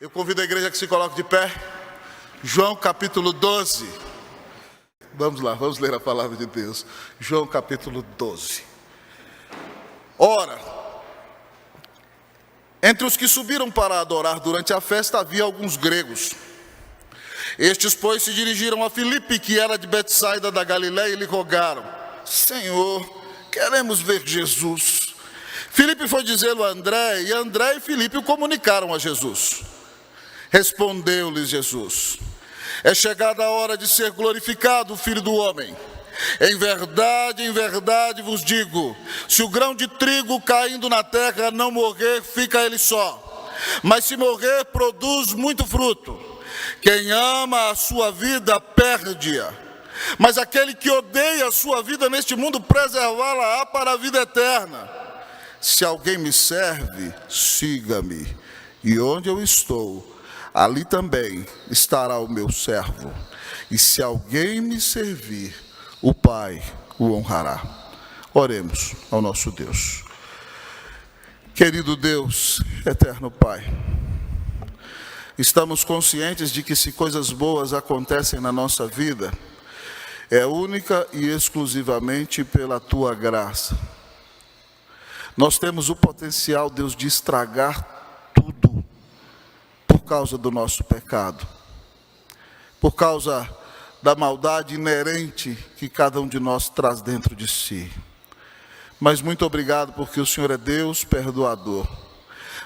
Eu convido a igreja que se coloque de pé. João capítulo 12. Vamos lá, vamos ler a palavra de Deus. João capítulo 12. Ora, entre os que subiram para adorar durante a festa havia alguns gregos. Estes, pois, se dirigiram a Filipe, que era de Betsaida da Galiléia, e lhe rogaram: Senhor, queremos ver Jesus. Filipe foi dizê-lo a André, e André e Filipe o comunicaram a Jesus. Respondeu-lhes Jesus: é chegada a hora de ser glorificado o Filho do Homem. Em verdade vos digo, se o grão de trigo caindo na terra não morrer, fica ele só. Mas se morrer, produz muito fruto. Quem ama a sua vida, perde-a. Mas aquele que odeia a sua vida neste mundo, preservá-la-á para a vida eterna. Se alguém me serve, siga-me. E onde eu estou, ali também estará o meu servo. E se alguém me servir, o Pai o honrará. Oremos ao nosso Deus. Querido Deus, eterno Pai, estamos conscientes de que se coisas boas acontecem na nossa vida, é única e exclusivamente pela Tua graça. Nós temos o potencial, Deus, de estragar tudo por causa do nosso pecado, por causa da maldade inerente que cada um de nós traz dentro de si. Mas muito obrigado porque o Senhor é Deus perdoador.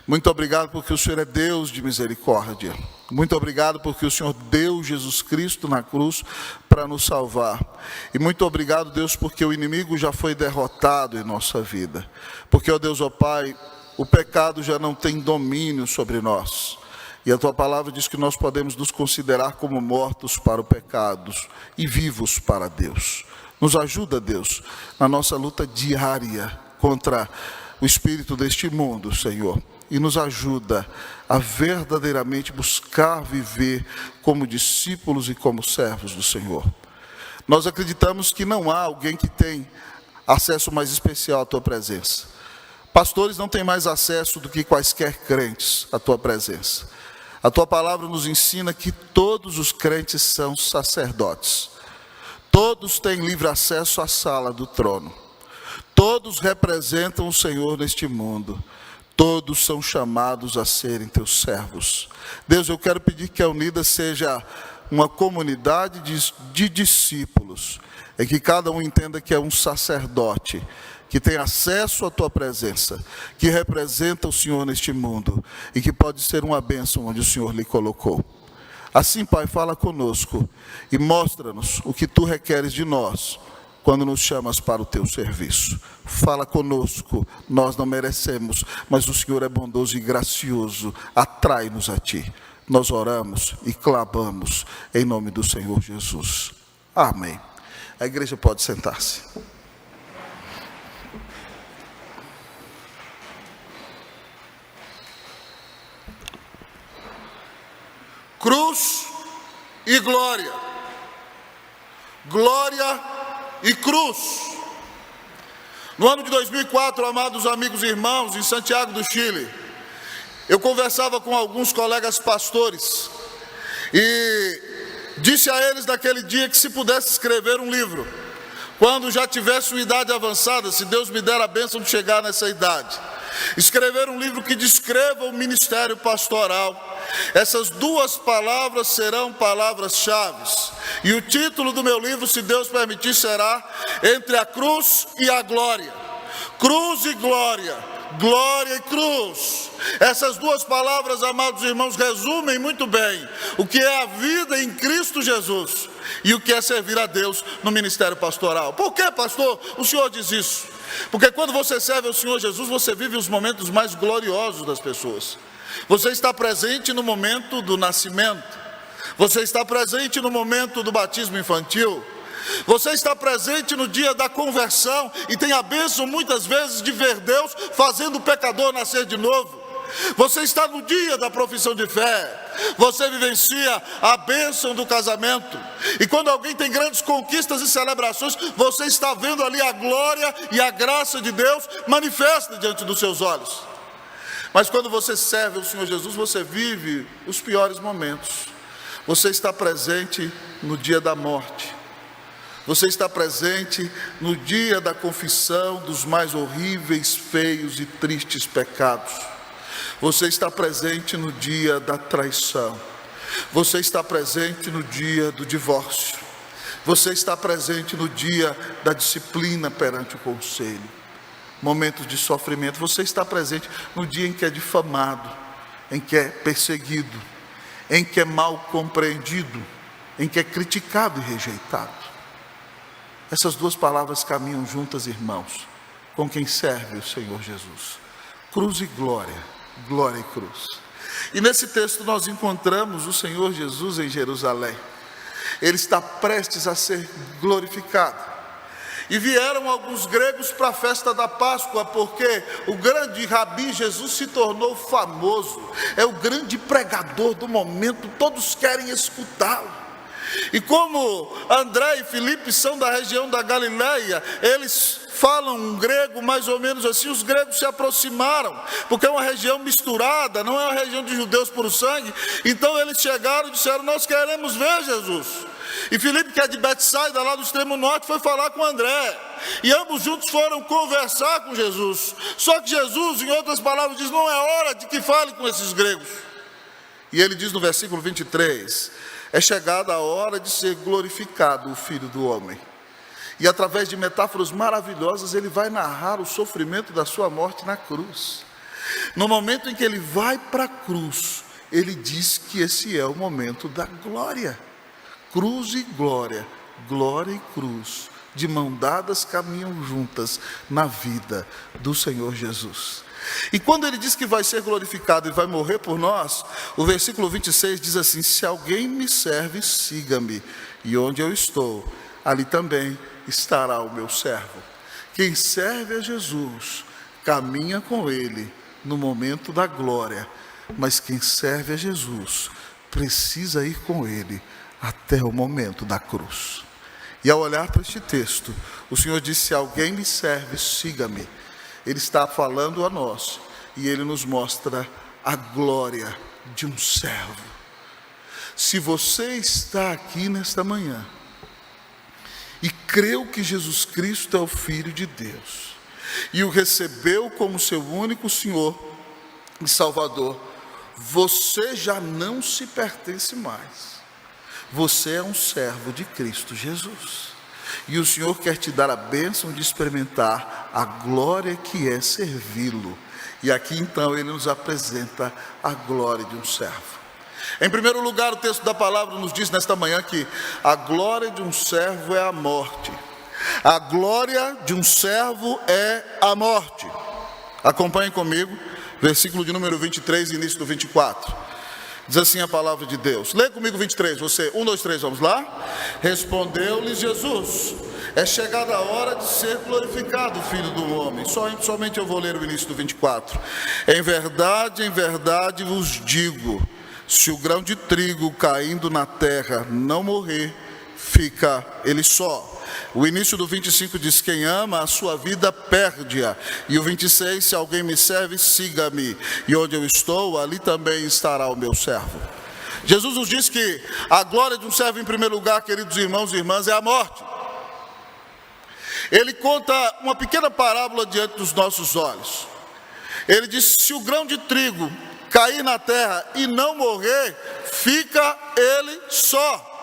Muito obrigado porque o Senhor é Deus de misericórdia. Muito obrigado porque o Senhor deu Jesus Cristo na cruz para nos salvar. E muito obrigado, Deus, porque o inimigo já foi derrotado em nossa vida. Porque, ó Deus, ó Pai, o pecado já não tem domínio sobre nós. E a Tua palavra diz que nós podemos nos considerar como mortos para o pecado e vivos para Deus. Nos ajuda, Deus, na nossa luta diária contra o espírito deste mundo, Senhor. E nos ajuda a verdadeiramente buscar viver como discípulos e como servos do Senhor. Nós acreditamos que não há alguém que tem acesso mais especial à Tua presença. Pastores não têm mais acesso do que quaisquer crentes à Tua presença. A Tua palavra nos ensina que todos os crentes são sacerdotes. Todos têm livre acesso à sala do trono. Todos representam o Senhor neste mundo. Todos são chamados a serem Teus servos. Deus, eu quero pedir que a Unida seja uma comunidade de discípulos, em que cada um entenda que é um sacerdote, que tem acesso à Tua presença, que representa o Senhor neste mundo e que pode ser uma bênção onde o Senhor lhe colocou. Assim, Pai, fala conosco e mostra-nos o que Tu requeres de nós quando nos chamas para o Teu serviço. Fala conosco, nós não merecemos, mas o Senhor é bondoso e gracioso, atrai-nos a Ti. Nós oramos e clamamos em nome do Senhor Jesus. Amém. A igreja pode sentar-se. Cruz e glória. Glória e cruz. No ano de 2004, amados amigos e irmãos, em Santiago do Chile, eu conversava com alguns colegas pastores e disse a eles naquele dia que se pudesse escrever um livro, quando já tivesse uma idade avançada, se Deus me der a bênção de chegar nessa idade, escrever um livro que descreva o ministério pastoral. Essas duas palavras serão palavras-chave. E o título do meu livro, se Deus permitir, será Entre a Cruz e a Glória. Cruz e glória, glória e cruz. Essas duas palavras, amados irmãos, resumem muito bem o que é a vida em Cristo Jesus e o que é servir a Deus no ministério pastoral. Por que, pastor, o senhor diz isso? Porque quando você serve ao Senhor Jesus, você vive os momentos mais gloriosos das pessoas. Você está presente no momento do nascimento. Você está presente no momento do batismo infantil. Você está presente no dia da conversão e tem a bênção muitas vezes de ver Deus fazendo o pecador nascer de novo. Você está no dia da profissão de fé. Você vivencia a bênção do casamento. E quando alguém tem grandes conquistas e celebrações, você está vendo ali a glória e a graça de Deus manifesta diante dos seus olhos. Mas quando você serve o Senhor Jesus, você vive os piores momentos. Você está presente no dia da morte. Você está presente no dia da confissão dos mais horríveis, feios e tristes pecados. Você está presente no dia da traição. Você está presente no dia do divórcio. Você está presente no dia da disciplina perante o conselho. Momentos de sofrimento. Você está presente no dia em que é difamado, em que é perseguido, em que é mal compreendido, em que é criticado e rejeitado. Essas duas palavras caminham juntas, irmãos, com quem serve o Senhor Jesus. Cruz e glória, glória e cruz. E nesse texto nós encontramos o Senhor Jesus em Jerusalém. Ele está prestes a ser glorificado. E vieram alguns gregos para a festa da Páscoa, porque o grande Rabi Jesus se tornou famoso. É o grande pregador do momento, todos querem escutá-lo. E como André e Filipe são da região da Galileia, eles falam um grego mais ou menos assim, os gregos se aproximaram, porque é uma região misturada, não é uma região de judeus por sangue. Então eles chegaram e disseram: nós queremos ver Jesus. E Filipe, que é de Betsaida, lá do extremo norte, foi falar com André. E ambos juntos foram conversar com Jesus. Só que Jesus, em outras palavras, diz: não é hora de que fale com esses gregos. E ele diz no versículo 23: é chegada a hora de ser glorificado o Filho do Homem. E através de metáforas maravilhosas, ele vai narrar o sofrimento da sua morte na cruz. No momento em que ele vai para a cruz, ele diz que esse é o momento da glória. Cruz e glória, glória e cruz, de mão dadas caminham juntas na vida do Senhor Jesus. E quando ele diz que vai ser glorificado e vai morrer por nós, o versículo 26 diz assim: se alguém me serve, siga-me, e onde eu estou, ali também estará o meu servo. Quem serve a Jesus, caminha com ele no momento da glória, mas quem serve a Jesus, precisa ir com ele até o momento da cruz. E ao olhar para este texto, o Senhor disse: se alguém me serve, siga-me. Ele está falando a nós, e ele nos mostra a glória de um servo. Se você está aqui nesta manhã, e creu que Jesus Cristo é o Filho de Deus, e o recebeu como seu único Senhor e Salvador, você já não se pertence mais. Você é um servo de Cristo Jesus. E o Senhor quer te dar a bênção de experimentar a glória que é servi-lo. E aqui então ele nos apresenta a glória de um servo. Em primeiro lugar, o texto da palavra nos diz nesta manhã que a glória de um servo é a morte. A glória de um servo é a morte. Acompanhem comigo, versículo de número 23, início do 24. Diz assim a palavra de Deus. Lê comigo 23, você, 1, 2, 3, vamos lá? Respondeu-lhes Jesus: é chegada a hora de ser glorificado o Filho do Homem. Somente eu vou ler o início do 24. Em verdade vos digo, se o grão de trigo caindo na terra não morrer, fica ele só. O início do 25 diz: quem ama a sua vida perde-a. E o 26: se alguém me serve, siga-me, e onde eu estou, ali também estará o meu servo. Jesus nos diz que a glória de um servo, em primeiro lugar, queridos irmãos e irmãs, é a morte. Ele conta uma pequena parábola diante dos nossos olhos. Ele diz: se o grão de trigo cair na terra e não morrer, fica ele só.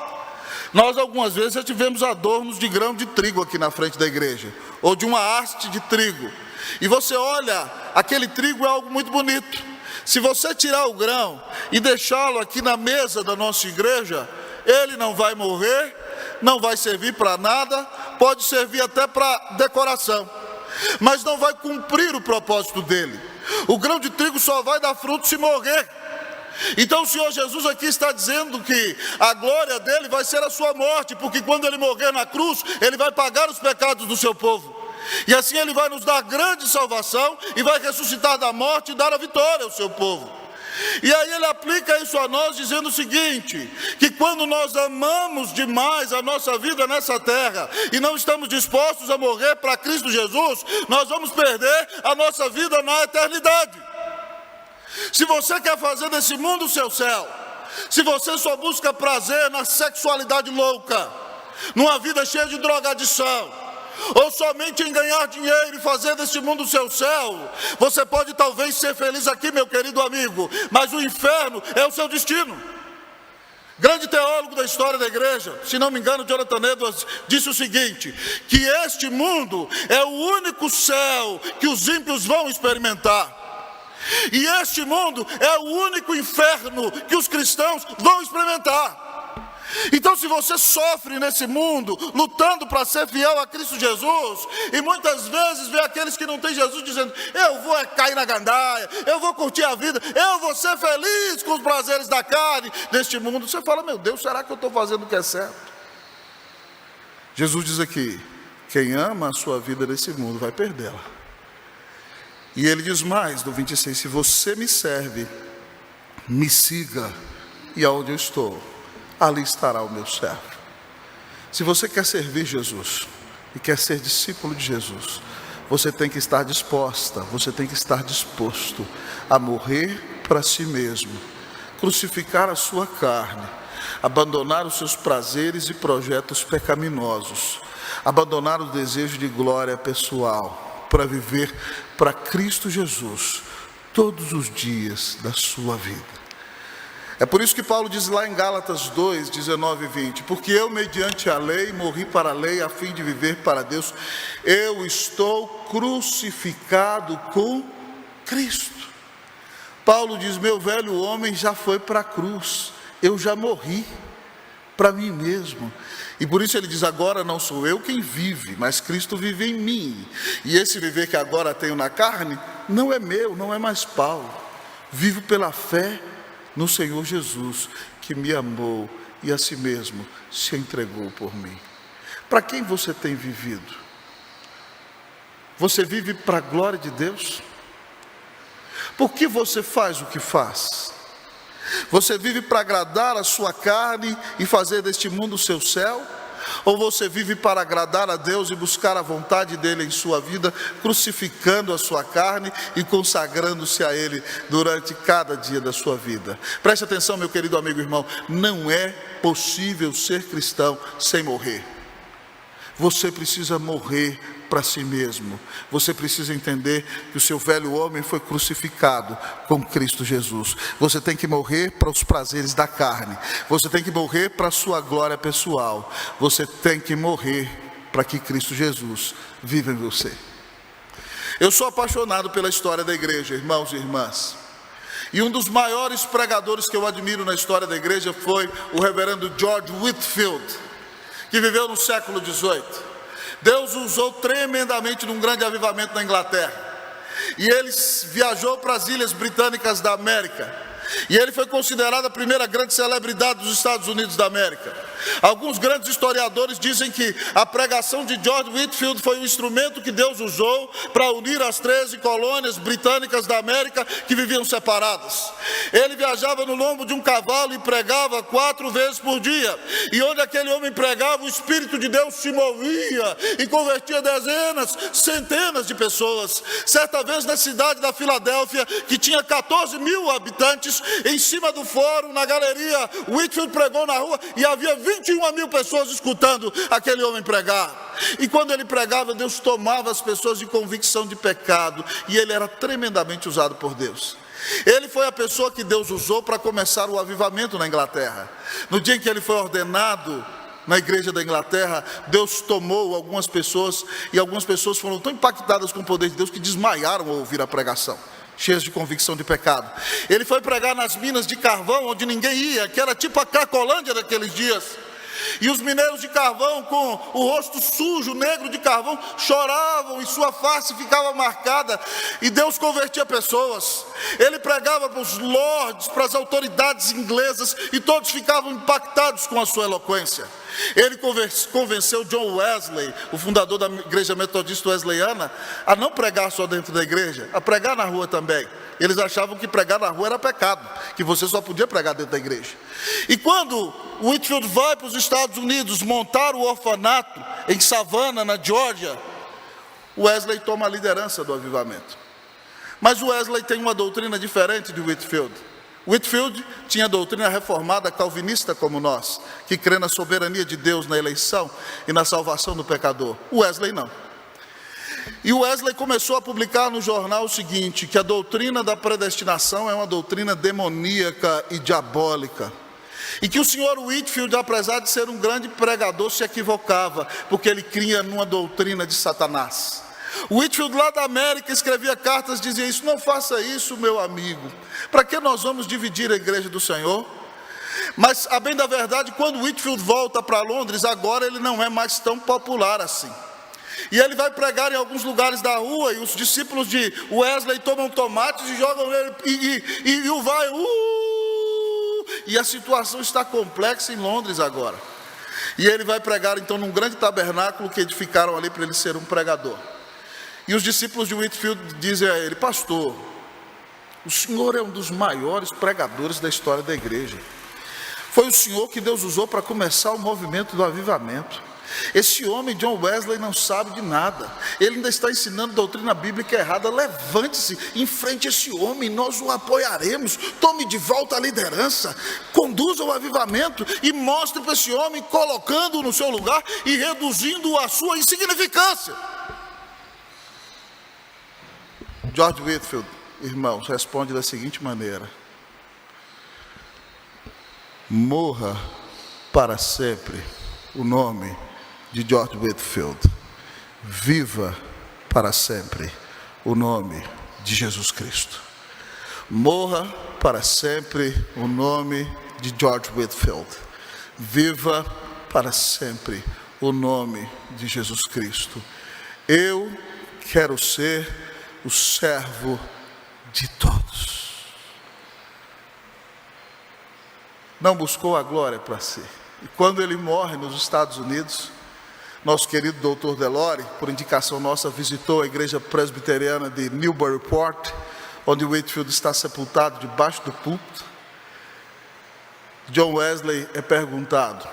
Nós algumas vezes já tivemos adornos de grão de trigo aqui na frente da igreja, ou de uma haste de trigo. E você olha, aquele trigo é algo muito bonito. Se você tirar o grão e deixá-lo aqui na mesa da nossa igreja, ele não vai morrer, não vai servir para nada, pode servir até para decoração, mas não vai cumprir o propósito dele. O grão de trigo só vai dar fruto se morrer. Então o Senhor Jesus aqui está dizendo que a glória dele vai ser a sua morte, porque quando ele morrer na cruz, ele vai pagar os pecados do seu povo. E assim ele vai nos dar grande salvação e vai ressuscitar da morte e dar a vitória ao seu povo. E aí ele aplica isso a nós dizendo o seguinte, que quando nós amamos demais a nossa vida nessa terra e não estamos dispostos a morrer para Cristo Jesus, nós vamos perder a nossa vida na eternidade. Se você quer fazer desse mundo o seu céu, se você só busca prazer na sexualidade louca, numa vida cheia de drogadição, ou somente em ganhar dinheiro e fazer desse mundo o seu céu, você pode talvez ser feliz aqui, meu querido amigo, mas o inferno é o seu destino. Grande teólogo da história da igreja, se não me engano, Jonathan Edwards, disse o seguinte: que este mundo é o único céu que os ímpios vão experimentar. E este mundo é o único inferno que os cristãos vão experimentar. Então, se você sofre nesse mundo, lutando para ser fiel a Cristo Jesus, e muitas vezes vê aqueles que não têm Jesus dizendo: eu vou cair na gandaia, eu vou curtir a vida, eu vou ser feliz com os prazeres da carne deste mundo, você fala: meu Deus, será que eu estou fazendo o que é certo? Jesus diz aqui: quem ama a sua vida nesse mundo vai perdê-la. E ele diz mais, no 26, se você me serve, me siga, e aonde eu estou, ali estará o meu servo. Se você quer servir Jesus e quer ser discípulo de Jesus, você tem que estar disposta, você tem que estar disposto a morrer para si mesmo, crucificar a sua carne, abandonar os seus prazeres e projetos pecaminosos, abandonar o desejo de glória pessoal, para viver para Cristo Jesus todos os dias da sua vida. É por isso que Paulo diz lá em Gálatas 2, 19 e 20: porque eu, mediante a lei, morri para a lei a fim de viver para Deus. Eu estou crucificado com Cristo. Paulo diz: meu velho homem já foi para a cruz, eu já morri para mim mesmo. E por isso ele diz: agora não sou eu quem vive, mas Cristo vive em mim. E esse viver que agora tenho na carne, não é meu, não é mais Paulo. Vivo pela fé no Senhor Jesus, que me amou e a si mesmo se entregou por mim. Para quem você tem vivido? Você vive para a glória de Deus? Por que você faz o que faz? Você vive para agradar a sua carne e fazer deste mundo o seu céu? Ou você vive para agradar a Deus e buscar a vontade dEle em sua vida, crucificando a sua carne e consagrando-se a Ele durante cada dia da sua vida? Preste atenção, meu querido amigo e irmão, não é possível ser cristão sem morrer. Você precisa morrer para si mesmo. Você precisa entender que o seu velho homem foi crucificado com Cristo Jesus. Você tem que morrer para os prazeres da carne. Você tem que morrer para a sua glória pessoal. Você tem que morrer para que Cristo Jesus viva em você. Eu sou apaixonado pela história da igreja, irmãos e irmãs. E um dos maiores pregadores que eu admiro na história da igreja foi o reverendo George Whitefield, que viveu no século XVIII. Deus usou tremendamente num grande avivamento na Inglaterra. E ele viajou para as ilhas britânicas da América. E ele foi considerado a primeira grande celebridade dos Estados Unidos da América. Alguns grandes historiadores dizem que a pregação de George Whitefield foi um instrumento que Deus usou para unir as 13 colônias britânicas da América que viviam separadas. Ele viajava no lombo de um cavalo e pregava 4 vezes por dia. E onde aquele homem pregava, o Espírito de Deus se movia e convertia dezenas, centenas de pessoas. Certa vez na cidade da Filadélfia, que tinha 14 mil habitantes, em cima do fórum, na galeria, Whitefield pregou na rua e havia 21 mil pessoas escutando aquele homem pregar. E quando ele pregava, Deus tomava as pessoas de convicção de pecado, e ele era tremendamente usado por Deus. Ele foi a pessoa que Deus usou para começar o avivamento na Inglaterra. No dia em que ele foi ordenado na igreja da Inglaterra, Deus tomou algumas pessoas, e algumas pessoas foram tão impactadas com o poder de Deus que desmaiaram ao ouvir a pregação, cheias de convicção de pecado. Ele foi pregar nas minas de carvão, onde ninguém ia, que era tipo a Cracolândia daqueles dias. E os mineiros de carvão, com o rosto sujo, negro de carvão, choravam e sua face ficava marcada, e Deus convertia pessoas. Ele pregava para os lords, para as autoridades inglesas, e todos ficavam impactados com a sua eloquência. Ele convenceu John Wesley, o fundador da igreja metodista wesleyana, a não pregar só dentro da igreja, a pregar na rua também. Eles achavam que pregar na rua era pecado, que você só podia pregar dentro da igreja. E quando Whitefield vai para os Estados Unidos montar o orfanato em Savannah, na Geórgia, Wesley toma a liderança do avivamento. Mas o Wesley tem uma doutrina diferente de Whitefield. Whitefield tinha doutrina reformada calvinista como nós, que crê na soberania de Deus na eleição e na salvação do pecador. O Wesley não. E o Wesley começou a publicar no jornal o seguinte, que a doutrina da predestinação é uma doutrina demoníaca e diabólica. E que o senhor Whitefield, apesar de ser um grande pregador, se equivocava, porque ele cria numa doutrina de Satanás. O Whitefield lá da América escrevia cartas, dizia isso: não faça isso, meu amigo, para que nós vamos dividir a igreja do Senhor? Mas, a bem da verdade, quando o Whitefield volta para Londres, agora ele não é mais tão popular assim. E ele vai pregar em alguns lugares da rua, e os discípulos de Wesley tomam tomates e jogam nele, e o vai, e a situação está complexa em Londres agora. E ele vai pregar então num grande tabernáculo que edificaram ali para ele ser um pregador. E os discípulos de Whitefield dizem a ele: pastor, o senhor é um dos maiores pregadores da história da igreja. Foi o senhor que Deus usou para começar o movimento do avivamento. Esse homem, John Wesley, não sabe de nada. Ele ainda está ensinando doutrina bíblica errada. Levante-se, enfrente esse homem, nós o apoiaremos. Tome de volta a liderança, conduza o avivamento e mostre para esse homem, colocando-o no seu lugar e reduzindo a sua insignificância. George Whitefield, irmãos, responde da seguinte maneira: morra para sempre o nome de George Whitefield, viva para sempre o nome de Jesus Cristo. Morra para sempre o nome de George Whitefield, viva para sempre o nome de Jesus Cristo. Eu quero ser o servo de todos. Não buscou a glória para si. E quando ele morre nos Estados Unidos, nosso querido doutor Delore, por indicação nossa, visitou a igreja presbiteriana de Newburyport, onde Whitefield está sepultado debaixo do púlpito. John Wesley é perguntado: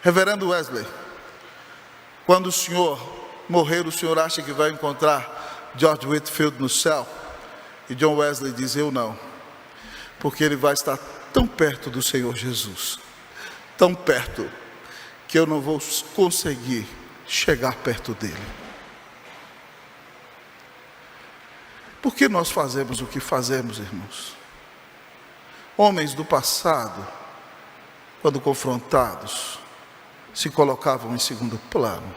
reverendo Wesley, quando o senhor morrer, o senhor acha que vai encontrar George Whitefield no céu? E John Wesley diz: eu não, porque ele vai estar tão perto do Senhor Jesus, tão perto, que eu não vou conseguir chegar perto dele. Por que nós fazemos o que fazemos, irmãos? Homens do passado, quando confrontados, se colocavam em segundo plano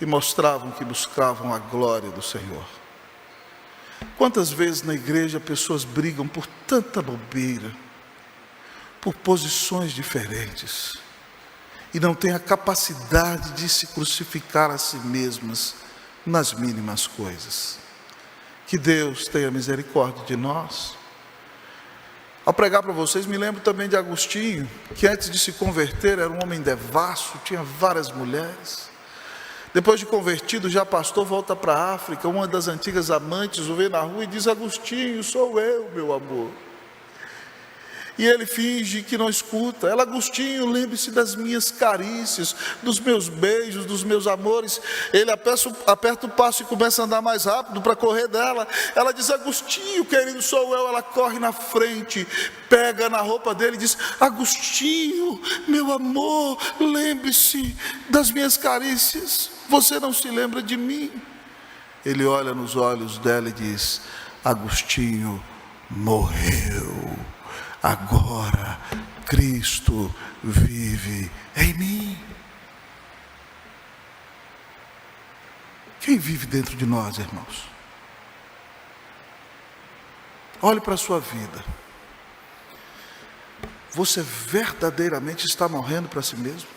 e mostravam que buscavam a glória do Senhor. Quantas vezes na igreja pessoas brigam por tanta bobeira, por posições diferentes, e não têm a capacidade de se crucificar a si mesmas nas mínimas coisas. Que Deus tenha misericórdia de nós. Ao pregar para vocês, me lembro também de Agostinho, que antes de se converter era um homem devasso, tinha várias mulheres. Depois de convertido, já pastor, volta para a África. Uma das antigas amantes o vê na rua e diz: Agostinho, sou eu, meu amor. E ele finge que não escuta. Ela: Agostinho, lembre-se das minhas carícias, dos meus beijos, dos meus amores. Ele aperta o passo e começa a andar mais rápido para correr dela. Ela diz: Agostinho, querido, sou eu. Ela corre na frente, pega na roupa dele e diz: Agostinho, meu amor, lembre-se das minhas carícias. Você não se lembra de mim? Ele olha nos olhos dela e diz: Agostinho morreu. Agora Cristo vive em mim. Quem vive dentro de nós, irmãos? Olhe para a sua vida. Você verdadeiramente está morrendo para si mesmo?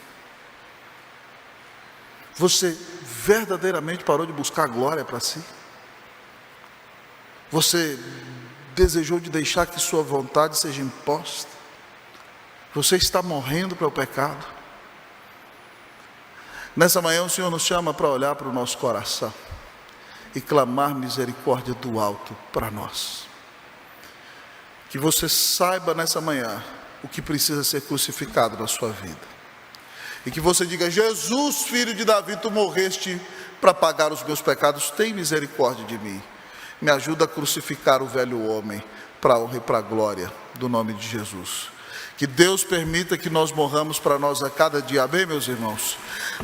Você verdadeiramente parou de buscar glória para si? Você desejou de deixar que sua vontade seja imposta? Você está morrendo para o pecado? Nessa manhã o Senhor nos chama para olhar para o nosso coração e clamar misericórdia do alto para nós. Que você saiba nessa manhã o que precisa ser crucificado na sua vida. E que você diga: Jesus, filho de Davi, tu morreste para pagar os meus pecados, tem misericórdia de mim. Me ajuda a crucificar o velho homem, para a honra e para a glória do nome de Jesus. Que Deus permita que nós morramos para nós a cada dia. Amém, meus irmãos?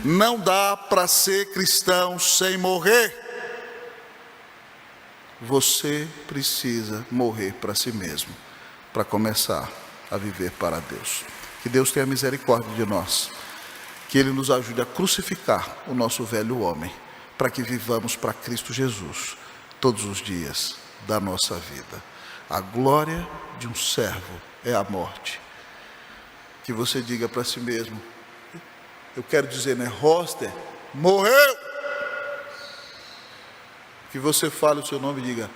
Não dá para ser cristão sem morrer. Você precisa morrer para si mesmo, para começar a viver para Deus. Que Deus tenha misericórdia de nós. Que Ele nos ajude a crucificar o nosso velho homem, para que vivamos para Cristo Jesus todos os dias da nossa vida. A glória de um servo é a morte. Que você diga para si mesmo, eu quero dizer, né? Roster morreu. Que você fale o seu nome e diga,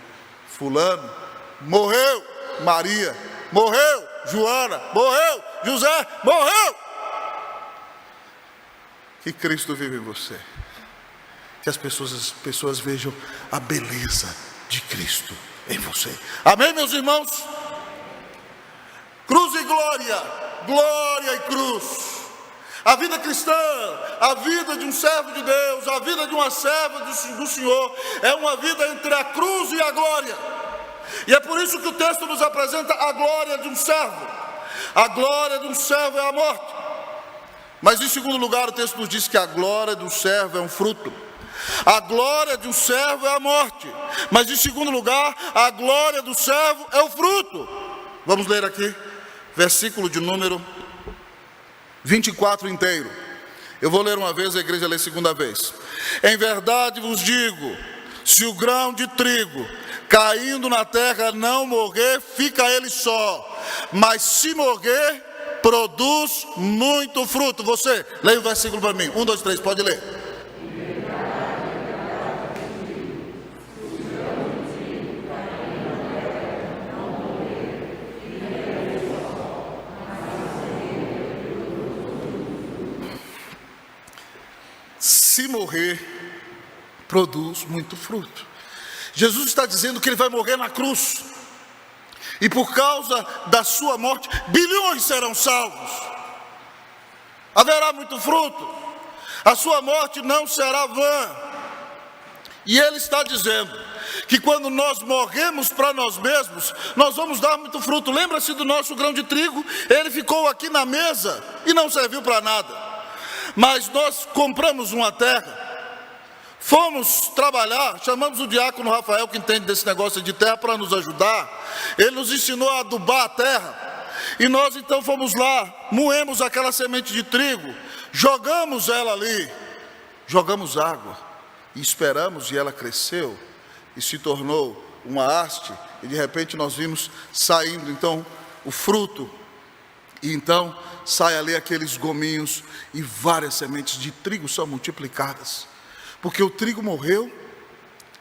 fulano morreu, Maria morreu, Joana morreu, José morreu. Que Cristo vive em você. Que as pessoas vejam a beleza de Cristo em você. Amém, meus irmãos? Cruz e glória, glória e cruz. A vida cristã, a vida de um servo de Deus, a vida de uma serva do Senhor, é uma vida entre a cruz e a glória. E é por isso que o texto nos apresenta a glória de um servo. A glória de um servo é a morte. Mas em segundo lugar, o texto nos diz que a glória do servo é um fruto. A glória de um servo é a morte. Mas em segundo lugar, a glória do servo é o fruto. Vamos ler aqui, versículo de número 24 inteiro. Eu vou ler uma vez, a igreja lê segunda vez. Em verdade vos digo, se o grão de trigo caindo na terra não morrer, fica ele só. Mas se morrer, produz muito fruto. Você, leia o versículo para mim. 1, 2, 3, pode ler. Se morrer, produz muito fruto. Jesus está dizendo que Ele vai morrer na cruz. E por causa da sua morte, bilhões serão salvos. Haverá muito fruto. A sua morte não será vã. E Ele está dizendo que quando nós morremos para nós mesmos, nós vamos dar muito fruto. Lembra-se do nosso grão de trigo? Ele ficou aqui na mesa e não serviu para nada. Mas nós compramos uma terra, fomos trabalhar, chamamos o diácono Rafael, que entende desse negócio de terra, para nos ajudar. Ele nos ensinou a adubar a terra. E nós então fomos lá, moemos aquela semente de trigo, jogamos ela ali, jogamos água, e esperamos, e ela cresceu, e se tornou uma haste, e de repente nós vimos saindo então o fruto. E então sai ali aqueles gominhos e várias sementes de trigo são multiplicadas. Porque o trigo morreu,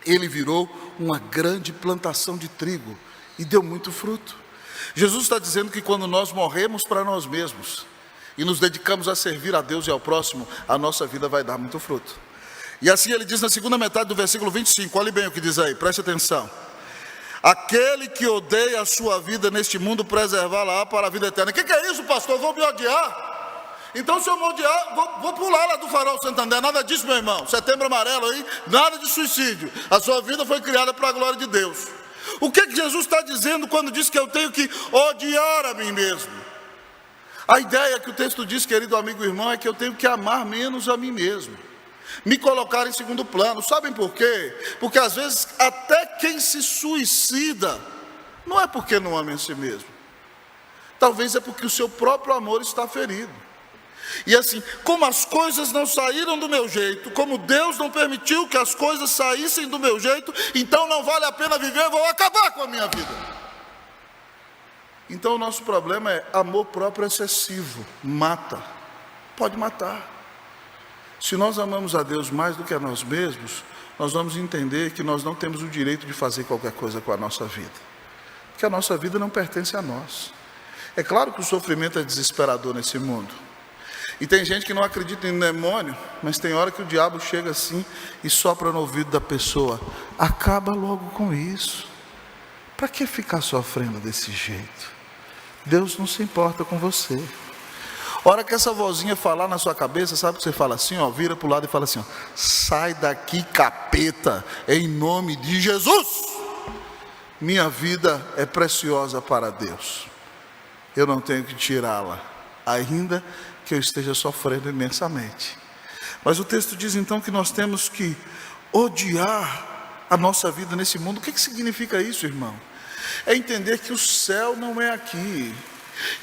ele virou uma grande plantação de trigo e deu muito fruto. Jesus está dizendo que quando nós morremos para nós mesmos e nos dedicamos a servir a Deus e ao próximo, a nossa vida vai dar muito fruto. E assim ele diz na segunda metade do versículo 25, olhe bem o que diz aí, preste atenção. Aquele que odeia a sua vida neste mundo, preservá-la para a vida eterna. O que é isso, pastor? Vou me odiar? Então se eu me odiar, vou pular lá do Farol Santander. Nada disso, meu irmão. Setembro amarelo aí, nada de suicídio. A sua vida foi criada para a glória de Deus. O que Jesus está dizendo quando diz que eu tenho que odiar a mim mesmo? A ideia que o texto diz, querido amigo e irmão, é que eu tenho que amar menos a mim mesmo. Me colocar em segundo plano. Sabem por quê? Porque às vezes até quem se suicida não é porque não ama a si mesmo. Talvez é porque o seu próprio amor está ferido. E assim, como as coisas não saíram do meu jeito, como Deus não permitiu que as coisas saíssem do meu jeito, então não vale a pena viver, vou acabar com a minha vida. Então o nosso problema é amor próprio excessivo. Mata. Pode matar. Se nós amamos a Deus mais do que a nós mesmos, nós vamos entender que nós não temos o direito de fazer qualquer coisa com a nossa vida. Porque a nossa vida não pertence a nós. É claro que o sofrimento é desesperador nesse mundo. E tem gente que não acredita em demônio, mas tem hora que o diabo chega assim e sopra no ouvido da pessoa. Acaba logo com isso. Para que ficar sofrendo desse jeito? Deus não se importa com você. A hora que essa vozinha falar na sua cabeça, sabe o que você fala assim, ó, vira para o lado e fala assim, ó, sai daqui, capeta, em nome de Jesus. minha vida é preciosa para Deus. Eu não tenho que tirá-la, ainda que eu esteja sofrendo imensamente. Mas o texto diz então que nós temos que odiar a nossa vida nesse mundo. O que significa isso, irmão? É entender que o céu não é aqui.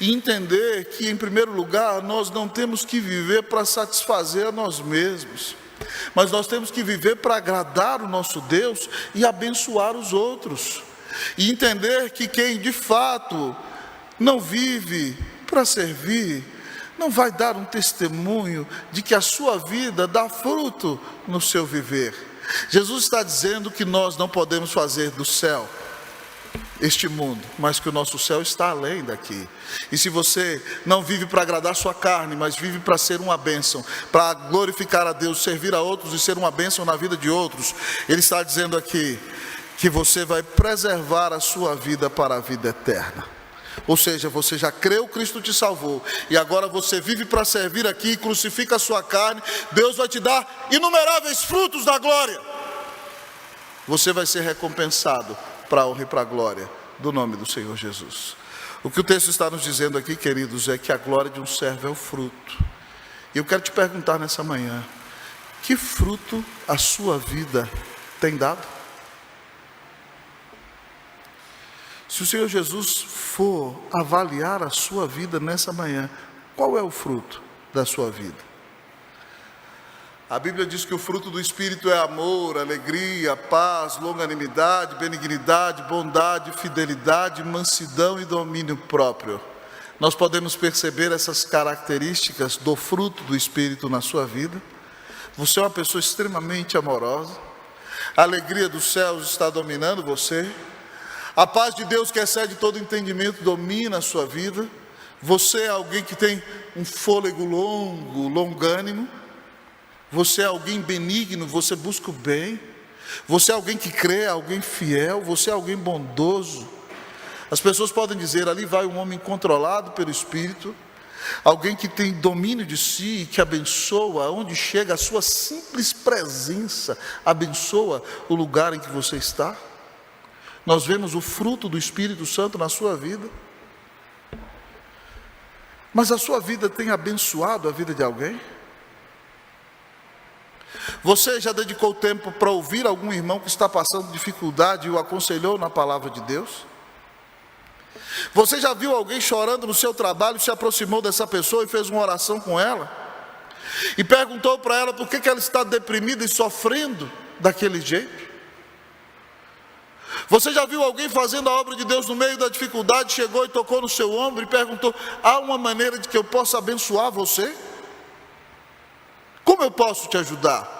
E entender que, em primeiro lugar, nós não temos que viver para satisfazer a nós mesmos, mas nós temos que viver para agradar o nosso Deus e abençoar os outros. E entender que quem de fato não vive para servir, não vai dar um testemunho de que a sua vida dá fruto no seu viver. Jesus está dizendo que nós não podemos fazer do céu este mundo, mas que o nosso céu está além daqui. E se você não vive para agradar sua carne, mas vive para ser uma bênção, para glorificar a Deus, servir a outros e ser uma bênção na vida de outros, Ele está dizendo aqui que você vai preservar a sua vida para a vida eterna. Ou seja, você já creu, Cristo te salvou, e agora você vive para servir aqui e crucifica a sua carne. Deus vai te dar inumeráveis frutos da glória. Você vai ser recompensado para a honra e para a glória do nome do Senhor Jesus. O que o texto está nos dizendo aqui, queridos, é que a glória de um servo é o fruto. E eu quero te perguntar nessa manhã: que fruto a sua vida tem dado? Se o Senhor Jesus for avaliar a sua vida nessa manhã, qual é o fruto da sua vida? A Bíblia diz que o fruto do Espírito é amor, alegria, paz, longanimidade, benignidade, bondade, fidelidade, mansidão e domínio próprio. Nós podemos perceber essas características do fruto do Espírito na sua vida. Você é uma pessoa extremamente amorosa, a alegria dos céus está dominando você, a paz de Deus que excede todo entendimento domina a sua vida. Você é alguém que tem um fôlego longo, longânimo. Você é alguém benigno, você busca o bem. Você é alguém que crê, alguém fiel, você é alguém bondoso. As pessoas podem dizer: ali vai um homem controlado pelo Espírito, alguém que tem domínio de si e que abençoa, onde chega a sua simples presença, abençoa o lugar em que você está. Nós vemos o fruto do Espírito Santo na sua vida. Mas a sua vida tem abençoado a vida de alguém? Você já dedicou tempo para ouvir algum irmão que está passando dificuldade e o aconselhou na palavra de Deus? Você já viu alguém chorando no seu trabalho, se aproximou dessa pessoa e fez uma oração com ela? E perguntou para ela por que ela está deprimida e sofrendo daquele jeito? Você já viu alguém fazendo a obra de Deus no meio da dificuldade, chegou e tocou no seu ombro e perguntou: há uma maneira de que eu possa abençoar você? Como eu posso te ajudar?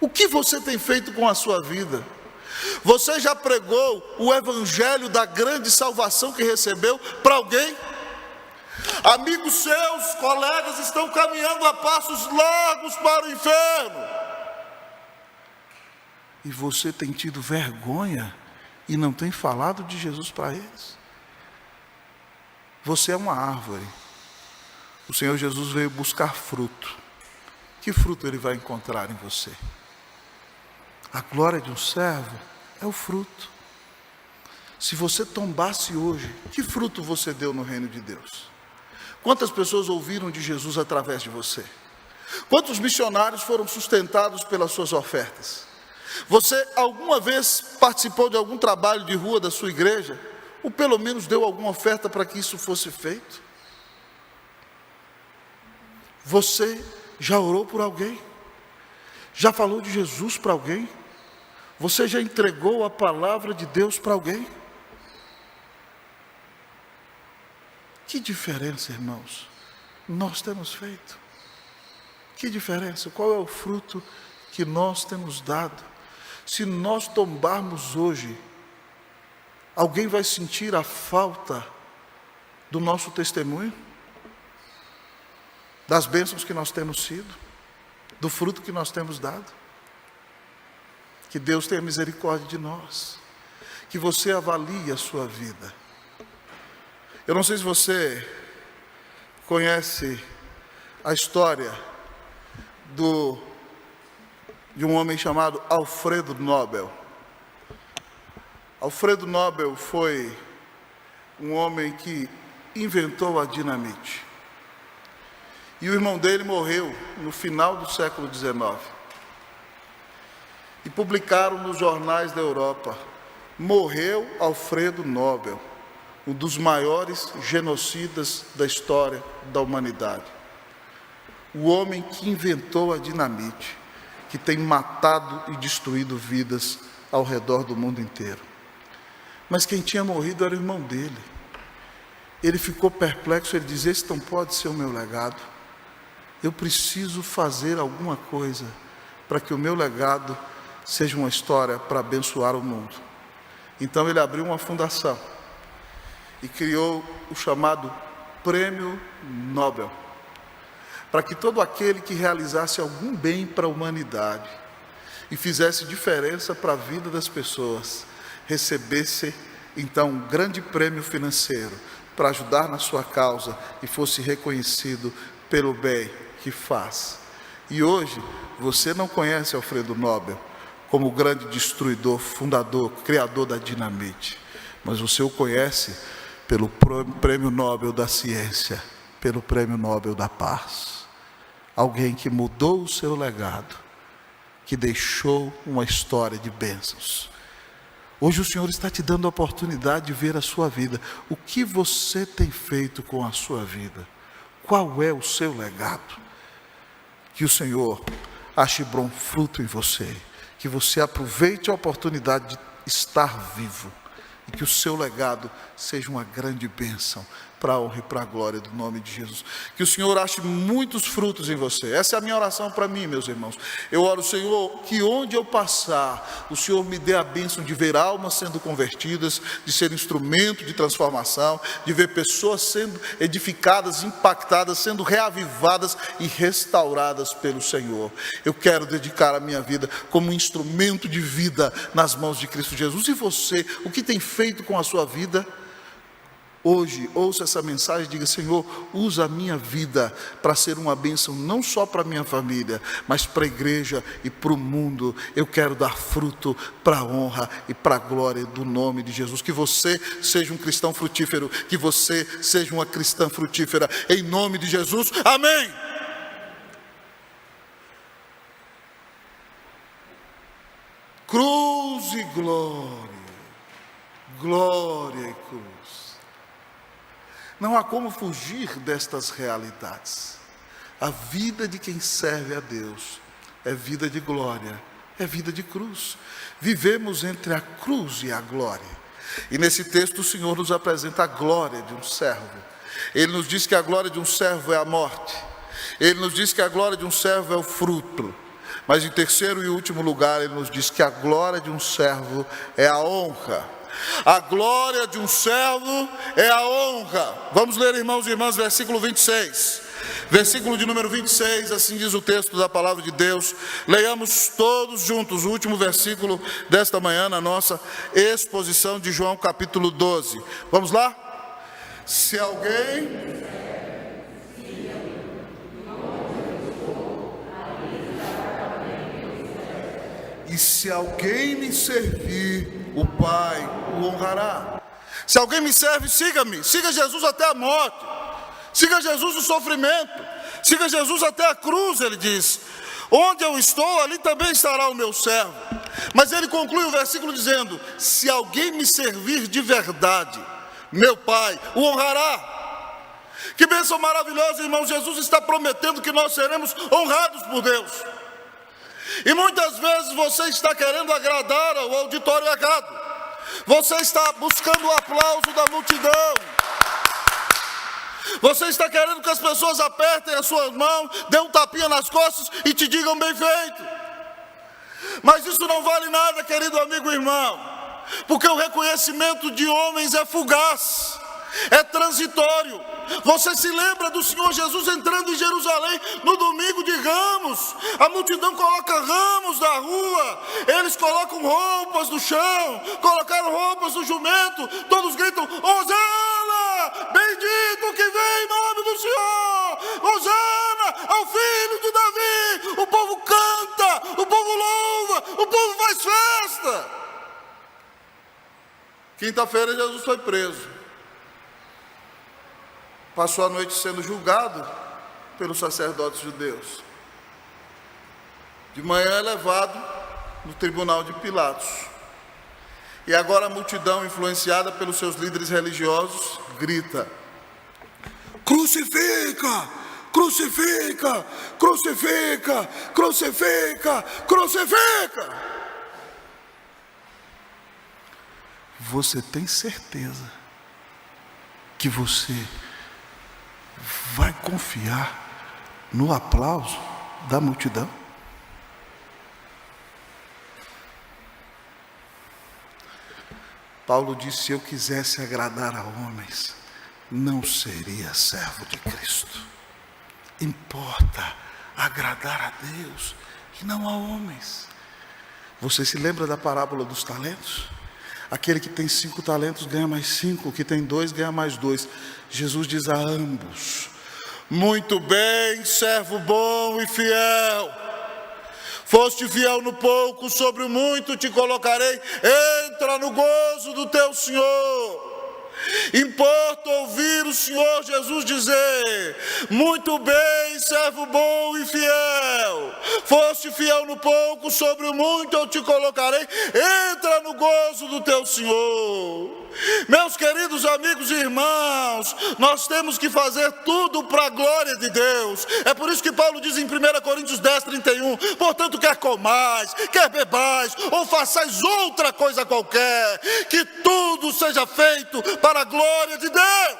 O que você tem feito com a sua vida? Você já pregou o evangelho da grande salvação que recebeu para alguém? Amigos seus, colegas estão caminhando a passos largos para o inferno. E você tem tido vergonha e não tem falado de Jesus para eles? Você é uma árvore. O Senhor Jesus veio buscar fruto. Que fruto Ele vai encontrar em você? A glória de um servo é o fruto. Se você tombasse hoje, que fruto você deu no reino de Deus? Quantas pessoas ouviram de Jesus através de você? Quantos missionários foram sustentados pelas suas ofertas? Você alguma vez participou de algum trabalho de rua da sua igreja? Ou pelo menos deu alguma oferta para que isso fosse feito? Você já orou por alguém? Já falou de Jesus para alguém? Você já entregou a palavra de Deus para alguém? Que diferença, irmãos, nós temos feito? Que diferença? Qual é o fruto que nós temos dado? Se nós tombarmos hoje, alguém vai sentir a falta do nosso testemunho? Das bênçãos que nós temos sido? Do fruto que nós temos dado? Que Deus tenha misericórdia de nós. Que você avalie a sua vida. Eu não sei se você conhece a história de um homem chamado Alfredo Nobel. Alfredo Nobel foi um homem que inventou a dinamite. E o irmão dele morreu no final do século XIX. E publicaram nos jornais da Europa: morreu Alfredo Nobel, um dos maiores genocidas da história da humanidade. O homem que inventou a dinamite, que tem matado e destruído vidas ao redor do mundo inteiro. Mas quem tinha morrido era o irmão dele. Ele ficou perplexo, ele dizia: esse não pode ser o meu legado. Eu preciso fazer alguma coisa para que o meu legado seja uma história para abençoar o mundo. Então ele abriu uma fundação e criou o chamado Prêmio Nobel, para que todo aquele que realizasse algum bem para a humanidade e fizesse diferença para a vida das pessoas, recebesse então um grande prêmio financeiro para ajudar na sua causa e fosse reconhecido pelo bem que faz. E hoje você não conhece Alfredo Nobel como o grande destruidor, fundador, criador da dinamite, mas você o conhece pelo Prêmio Nobel da Ciência, pelo Prêmio Nobel da Paz. Alguém que mudou o seu legado, que deixou uma história de bênçãos. Hoje o Senhor está te dando a oportunidade de ver a sua vida. O que você tem feito com a sua vida? Qual é o seu legado? Que o Senhor ache bom fruto em você, que você aproveite a oportunidade de estar vivo e que o seu legado seja uma grande bênção para a honra e para a glória do nome de Jesus. Que o Senhor ache muitos frutos em você. Essa é a minha oração para mim, meus irmãos. Eu oro, Senhor, que onde eu passar, o Senhor me dê a bênção de ver almas sendo convertidas, de ser instrumento de transformação, de ver pessoas sendo edificadas, impactadas, sendo reavivadas e restauradas pelo Senhor. Eu quero dedicar a minha vida como um instrumento de vida nas mãos de Cristo Jesus. E você, o que tem feito com a sua vida? Hoje, ouça essa mensagem e diga: Senhor, usa a minha vida para ser uma bênção não só para a minha família, mas para a igreja e para o mundo. Eu quero dar fruto para a honra e para a glória do nome de Jesus. Que você seja um cristão frutífero, que você seja uma cristã frutífera, em nome de Jesus, amém. Cruz e glória, glória e cruz. Não há como fugir destas realidades. A vida de quem serve a Deus é vida de glória, é vida de cruz. Vivemos entre a cruz e a glória. E nesse texto o Senhor nos apresenta a glória de um servo. Ele nos diz que a glória de um servo é a morte. Ele nos diz que a glória de um servo é o fruto. Mas em terceiro e último lugar, ele nos diz que a glória de um servo é a honra. A glória de um servo é a honra. Vamos ler, irmãos e irmãs, versículo 26. Versículo de número 26, assim diz o texto da palavra de Deus. Leiamos todos juntos o último versículo desta manhã na nossa exposição de João capítulo 12. Vamos lá? Se alguém... E se alguém me servir, o Pai o honrará. Se alguém me serve, siga-me. Siga Jesus até a morte. Siga Jesus no sofrimento. Siga Jesus até a cruz, ele diz. Onde eu estou, ali também estará o meu servo. Mas ele conclui o versículo dizendo: se alguém me servir de verdade, meu Pai o honrará. Que bênção maravilhosa, irmão. Jesus está prometendo que nós seremos honrados por Deus. E muitas vezes você está querendo agradar ao auditório errado. Você está buscando o aplauso da multidão. Você está querendo que as pessoas apertem as suas mãos, dêem um tapinha nas costas e te digam bem feito. Mas isso não vale nada, querido amigo e irmão, porque o reconhecimento de homens é fugaz, é transitório. Você se lembra do Senhor Jesus entrando em Jerusalém no domingo de Ramos? A multidão coloca ramos na rua, eles colocam roupas no chão, colocaram roupas no jumento, todos gritam: Hosana, bendito que vem em nome do Senhor, Hosana ao filho de Davi. O povo canta, o povo louva, o povo faz festa. Quinta-feira Jesus foi preso. Passou a noite sendo julgado pelos sacerdotes judeus. De manhã é levado no tribunal de Pilatos. E agora a multidão, influenciada pelos seus líderes religiosos, grita: crucifica! Crucifica! Crucifica! Crucifica! Crucifica! Você tem certeza que você vai confiar no aplauso da multidão? Paulo disse: se eu quisesse agradar a homens, não seria servo de Cristo. Importa agradar a Deus e não a homens. Você se lembra da parábola dos talentos? Aquele que tem 5 talentos ganha mais 5, o que tem 2 ganha mais 2. Jesus diz a ambos: muito bem, servo bom e fiel. Foste fiel no pouco, sobre o muito te colocarei. Entra no gozo do teu Senhor. Importa ouvir o Senhor Jesus dizer: muito bem, servo bom e fiel. Foste fiel no pouco, sobre o muito eu te colocarei. Entra no gozo do teu Senhor. Meus queridos amigos e irmãos, nós temos que fazer tudo para a glória de Deus. É por isso que Paulo diz em 1 Coríntios 10:31: portanto, quer comais, quer bebais, ou façais outra coisa qualquer, que tudo seja feito para a glória de Deus.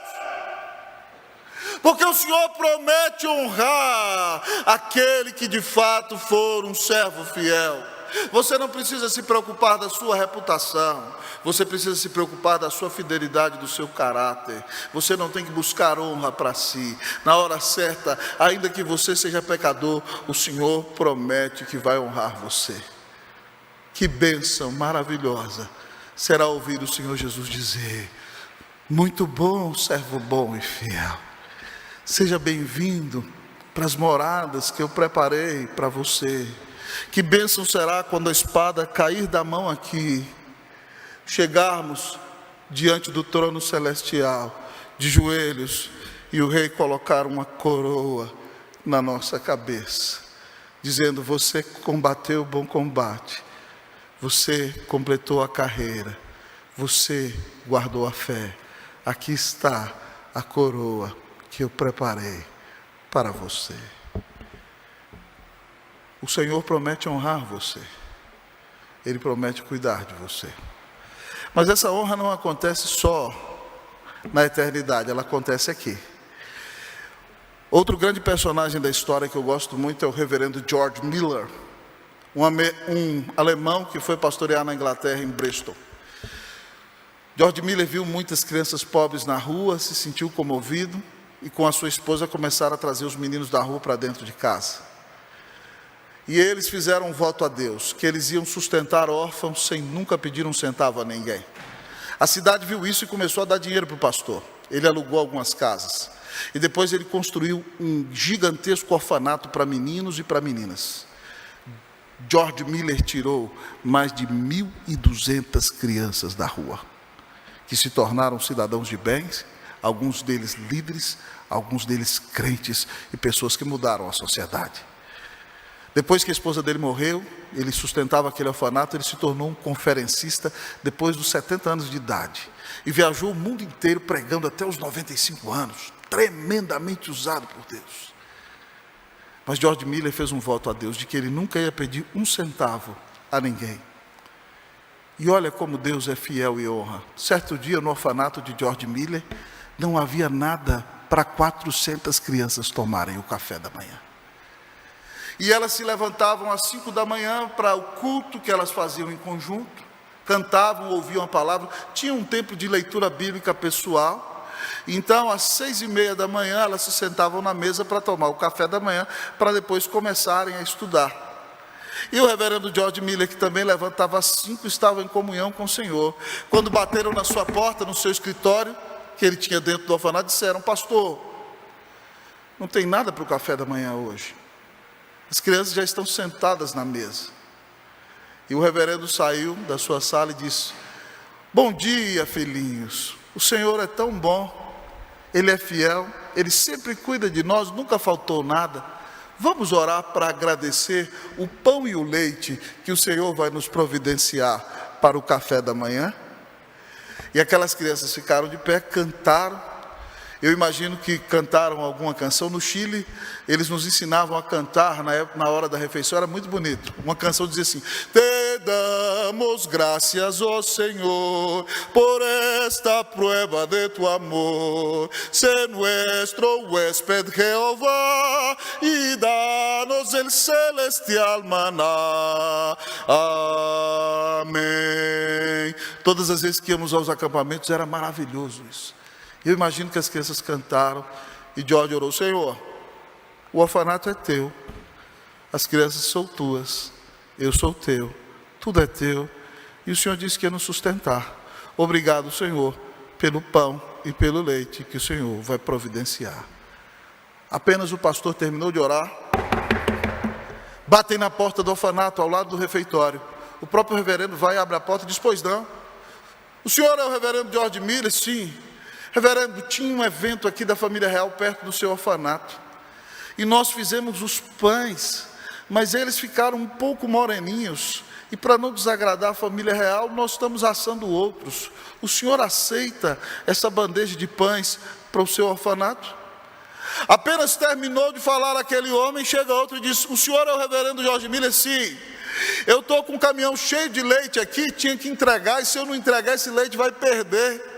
Porque o Senhor promete honrar aquele que de fato for um servo fiel. Você não precisa se preocupar da sua reputação, você precisa se preocupar da sua fidelidade, do seu caráter. Você não tem que buscar honra para si. Na hora certa, ainda que você seja pecador, o Senhor promete que vai honrar você. Que bênção maravilhosa será ouvir o Senhor Jesus dizer: muito bom, servo bom e fiel. Seja bem-vindo para as moradas que eu preparei para você. Que bênção será quando a espada cair da mão aqui, chegarmos diante do trono celestial, de joelhos, e o rei colocar uma coroa na nossa cabeça, dizendo: você combateu o bom combate, você completou a carreira, você guardou a fé. Aqui está a coroa que eu preparei para você. O Senhor promete honrar você. Ele promete cuidar de você. Mas essa honra não acontece só na eternidade, ela acontece aqui. Outro grande personagem da história que eu gosto muito é o reverendo George Miller, um alemão que foi pastorear na Inglaterra, em Bristol. George Miller viu muitas crianças pobres na rua, se sentiu comovido e com a sua esposa começaram a trazer os meninos da rua para dentro de casa. E eles fizeram um voto a Deus, que eles iam sustentar órfãos sem nunca pedir um centavo a ninguém. A cidade viu isso e começou a dar dinheiro para o pastor. Ele alugou algumas casas. E depois ele construiu um gigantesco orfanato para meninos e para meninas. George Miller tirou mais de 1.200 crianças da rua, que se tornaram cidadãos de bens, alguns deles líderes, alguns deles crentes e pessoas que mudaram a sociedade. Depois que a esposa dele morreu, ele sustentava aquele orfanato, ele se tornou um conferencista depois dos 70 anos de idade. E viajou o mundo inteiro pregando até os 95 anos, tremendamente usado por Deus. Mas George Miller fez um voto a Deus de que ele nunca ia pedir um centavo a ninguém. E olha como Deus é fiel e honra. Certo dia, no orfanato de George Miller, não havia nada para 400 crianças tomarem o café da manhã. E elas se levantavam às 5 da manhã para o culto que elas faziam em conjunto, cantavam, ouviam a palavra, tinham um tempo de leitura bíblica pessoal. Então, às 6:30 da manhã, elas se sentavam na mesa para tomar o café da manhã, para depois começarem a estudar. E o reverendo George Miller, que também levantava às 5, estava em comunhão com o Senhor. Quando bateram na sua porta, no seu escritório, que ele tinha dentro do orfanato, disseram: pastor, não tem nada para o café da manhã hoje. As crianças já estão sentadas na mesa. E o reverendo saiu da sua sala e disse: Bom dia, filhinhos. O Senhor é tão bom, Ele é fiel, Ele sempre cuida de nós, nunca faltou nada. Vamos orar para agradecer o pão e o leite que o Senhor vai nos providenciar para o café da manhã? E aquelas crianças ficaram de pé, cantaram. Eu imagino que cantaram alguma canção. No Chile, eles nos ensinavam a cantar na hora da refeição, era muito bonito. Uma canção dizia assim: Te damos gracias, ó Senhor, por esta prueba de tu amor. Sé nuestro huésped Jehová y danos el celestial maná. Amém. Todas as vezes que íamos aos acampamentos era maravilhoso isso. Eu imagino que as crianças cantaram e George orou: Senhor, o orfanato é teu, as crianças são tuas, eu sou teu, tudo é teu, e o Senhor disse que ia nos sustentar. Obrigado, Senhor, pelo pão e pelo leite que o Senhor vai providenciar. Apenas o pastor terminou de orar, batem na porta do orfanato ao lado do refeitório. O próprio reverendo vai e abre a porta e diz: Pois não, o senhor é o reverendo George Miller? Sim. Reverendo, tinha um evento aqui da família real perto do seu orfanato, e nós fizemos os pães, mas eles ficaram um pouco moreninhos, e para não desagradar a família real, nós estamos assando outros. O senhor aceita essa bandeja de pães para o seu orfanato? Apenas terminou de falar aquele homem, chega outro e diz: O senhor é o reverendo George Miller? Sim. Eu estou com um caminhão cheio de leite aqui, tinha que entregar, e se eu não entregar esse leite vai perder.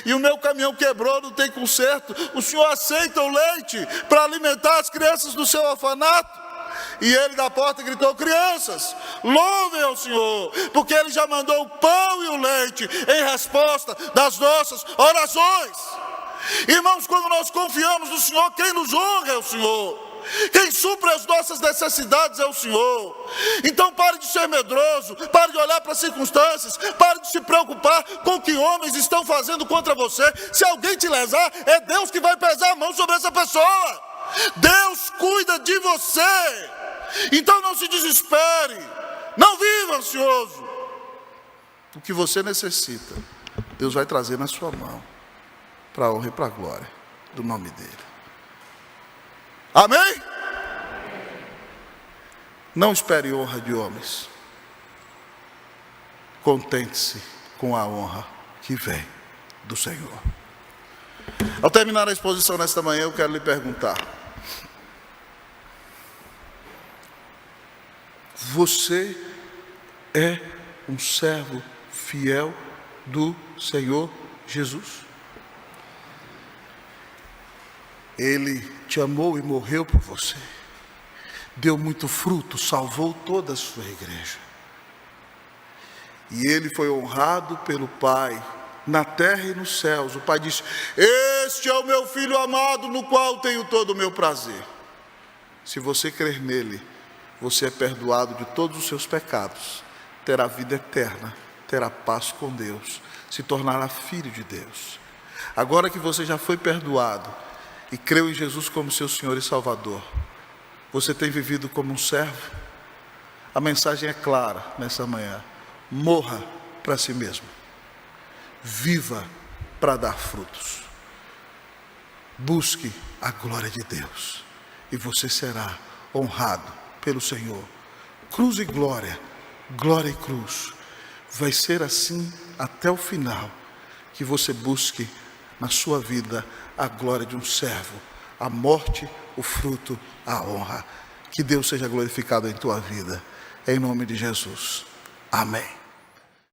E o meu caminhão quebrou, não tem conserto. O senhor aceita o leite para alimentar as crianças do seu orfanato? E ele da porta gritou: Crianças, louvem ao Senhor, porque Ele já mandou o pão e o leite em resposta das nossas orações. Irmãos, quando nós confiamos no Senhor, quem nos honra é o Senhor. Quem supre as nossas necessidades é o Senhor. Então pare de ser medroso, pare de olhar para as circunstâncias, pare de se preocupar com o que homens estão fazendo contra você. Se alguém te lesar, é Deus que vai pesar a mão sobre essa pessoa. Deus cuida de você. Então não se desespere, não viva ansioso. O que você necessita, Deus vai trazer na sua mão, para a honra e para a glória do nome dEle. Amém? Não espere honra de homens. Contente-se com a honra que vem do Senhor. Ao terminar a exposição nesta manhã, eu quero lhe perguntar: você é um servo fiel do Senhor Jesus? Ele te amou e morreu por você, deu muito fruto, salvou toda a sua igreja, e Ele foi honrado pelo Pai, na terra e nos céus. O Pai disse: Este é o meu Filho amado, no qual tenho todo o meu prazer. Se você crer nele, você é perdoado de todos os seus pecados, terá vida eterna, terá paz com Deus, se tornará filho de Deus. Agora que você já foi perdoado e creu em Jesus como seu Senhor e Salvador, você tem vivido como um servo? A mensagem é clara nessa manhã: morra para si mesmo, viva para dar frutos, busque a glória de Deus, e você será honrado pelo Senhor. Cruz e glória, glória e cruz. Vai ser assim até o final, que você busque na sua vida a glória de um servo, a morte, o fruto, a honra. Que Deus seja glorificado em tua vida, em nome de Jesus. Amém.